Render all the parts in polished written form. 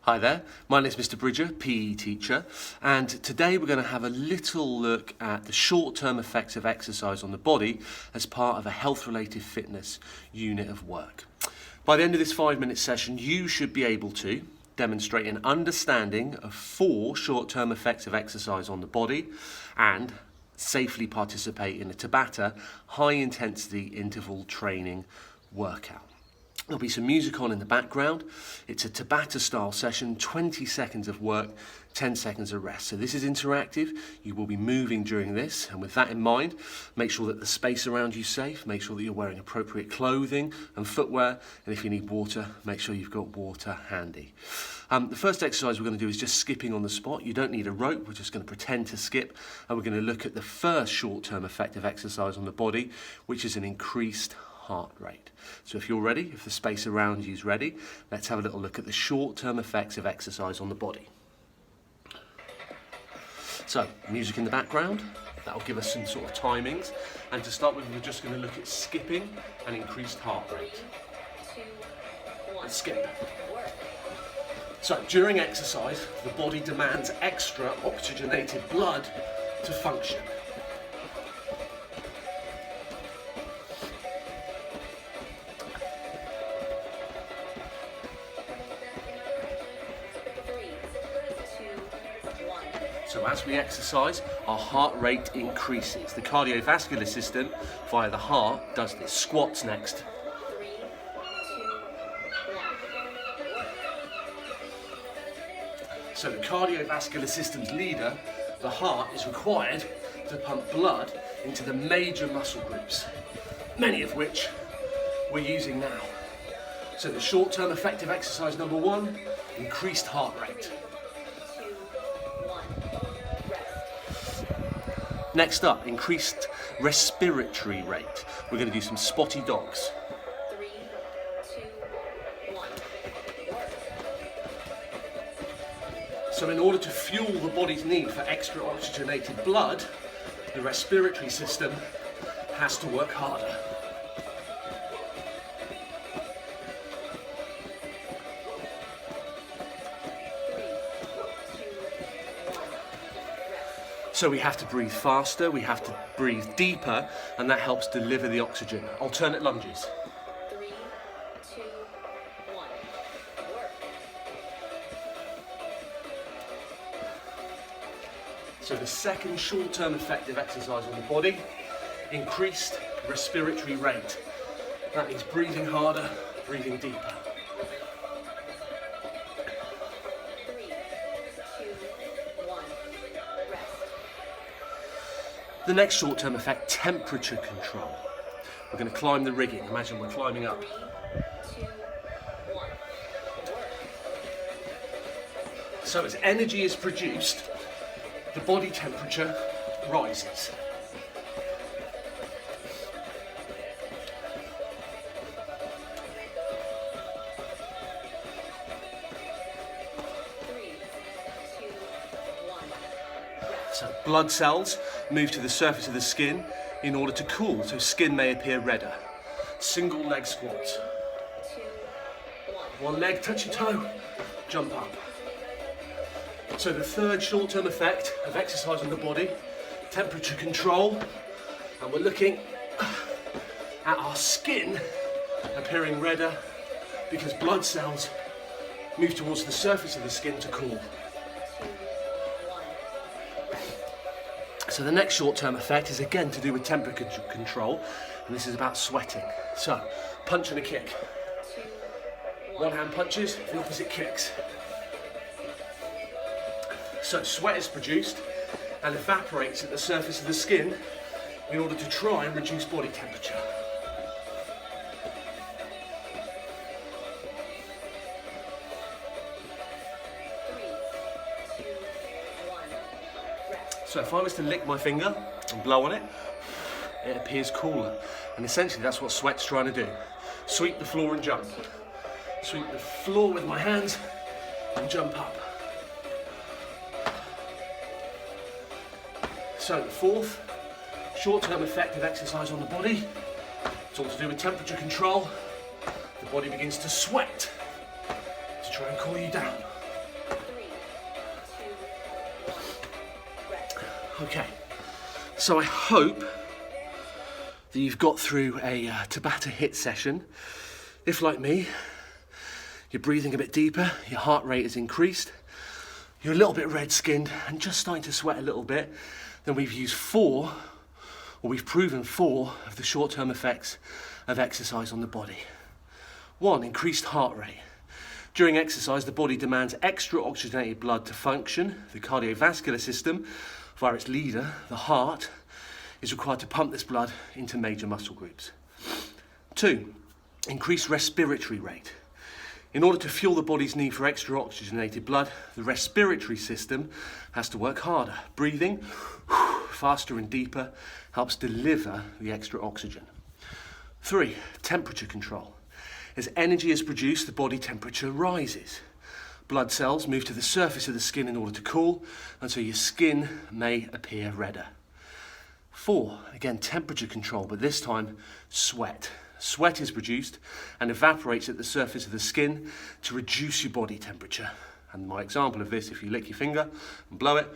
Hi there, my name is Mr. Bridger, PE teacher, and today we're going to have a little look at the short-term effects of exercise on the body as part of a health-related fitness unit of work. By the end of this 5-minute session, you should be able to demonstrate an understanding of 4 short-term effects of exercise on the body and safely participate in a Tabata high-intensity interval training workout. There'll be some music on in the background. It's a Tabata style session, 20 seconds of work, 10 seconds of rest. So this is interactive. You will be moving during this. And with that in mind, make sure that the space around you is safe. Make sure that you're wearing appropriate clothing and footwear. And if you need water, make sure you've got water handy. The first exercise we're going to do is just skipping on the spot. You don't need a rope. We're just going to pretend to skip. And we're going to look at the first short-term effect of exercise on the body, which is an increased heart rate. So if you're ready, if the space around you is ready, let's have a little look at the short-term effects of exercise on the body. So, music in the background, that'll give us some sort of timings. And to start with, we're just going to look at skipping and increased heart rate. Let's skip. So, during exercise, the body demands extra oxygenated blood to function. So as we exercise, our heart rate increases. The cardiovascular system, via the heart, does this. Squats next. 3, 2, 1. So the cardiovascular system's leader, the heart, is required to pump blood into the major muscle groups, many of which we're using now. So the short-term effect of exercise number 1, increased heart rate. Next up, increased respiratory rate. We're going to do some spotty dogs. 3, 2, 1. So in order to fuel the body's need for extra oxygenated blood, the respiratory system has to work harder. So we have to breathe faster, we have to breathe deeper, and that helps deliver the oxygen. Alternate lunges. 3, 2, 1. Work. So the second short-term effect of exercise on the body, increased respiratory rate. That means breathing harder, breathing deeper. 3, 2, 1. Rest. The next short-term effect, temperature control. We're going to climb the rigging. Imagine we're climbing up. 3, 2, 1. Work. So as energy is produced, the body temperature rises. So blood cells move to the surface of the skin in order to cool, so skin may appear redder. Single leg squats. 2, 1 leg, touch your toe, jump up. So the third short-term effect of exercise on the body, temperature control, and we're looking at our skin appearing redder because blood cells move towards the surface of the skin to cool. So the next short-term effect is again to do with temperature control, and this is about sweating. So, punch and a kick. 2, 1. One hand punches, the opposite kicks. So sweat is produced and evaporates at the surface of the skin in order to try and reduce body temperature. So if I was to lick my finger and blow on it, it appears cooler. And essentially that's what sweat's trying to do. Sweep the floor and jump. Sweep the floor with my hands and jump up. So the fourth short-term effect of exercise on the body, it's all to do with temperature control. The body begins to sweat to try and cool you down. Okay, so I hope that you've got through a Tabata HIIT session. If, like me, you're breathing a bit deeper, your heart rate has increased, you're a little bit red-skinned and just starting to sweat a little bit, then we've proven four of the short-term effects of exercise on the body. 1, increased heart rate. During exercise, the body demands extra oxygenated blood to function. The cardiovascular system, via its leader, the heart, is required to pump this blood into major muscle groups. 2, increased respiratory rate. In order to fuel the body's need for extra oxygenated blood, the respiratory system has to work harder. Breathing faster and deeper helps deliver the extra oxygen. 3, temperature control. As energy is produced, the body temperature rises. Blood cells move to the surface of the skin in order to cool, and so your skin may appear redder. 4, again, temperature control, but this time sweat. Sweat is produced and evaporates at the surface of the skin to reduce your body temperature. And my example of this, if you lick your finger and blow it,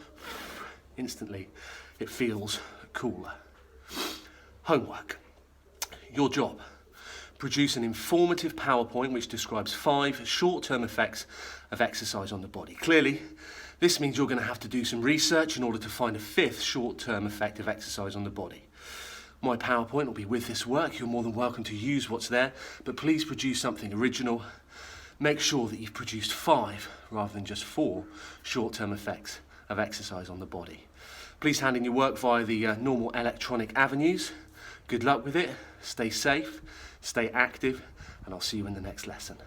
instantly it feels cooler. Homework. Your job. Produce an informative PowerPoint which describes 5 short-term effects of exercise on the body. Clearly, this means you're going to have to do some research in order to find a 5th short-term effect of exercise on the body. My PowerPoint will be with this work. You're more than welcome to use what's there, but please produce something original. Make sure that you've produced 5 rather than just 4 short-term effects of exercise on the body. Please hand in your work via the normal electronic avenues. Good luck with it. Stay safe, stay active, and I'll see you in the next lesson.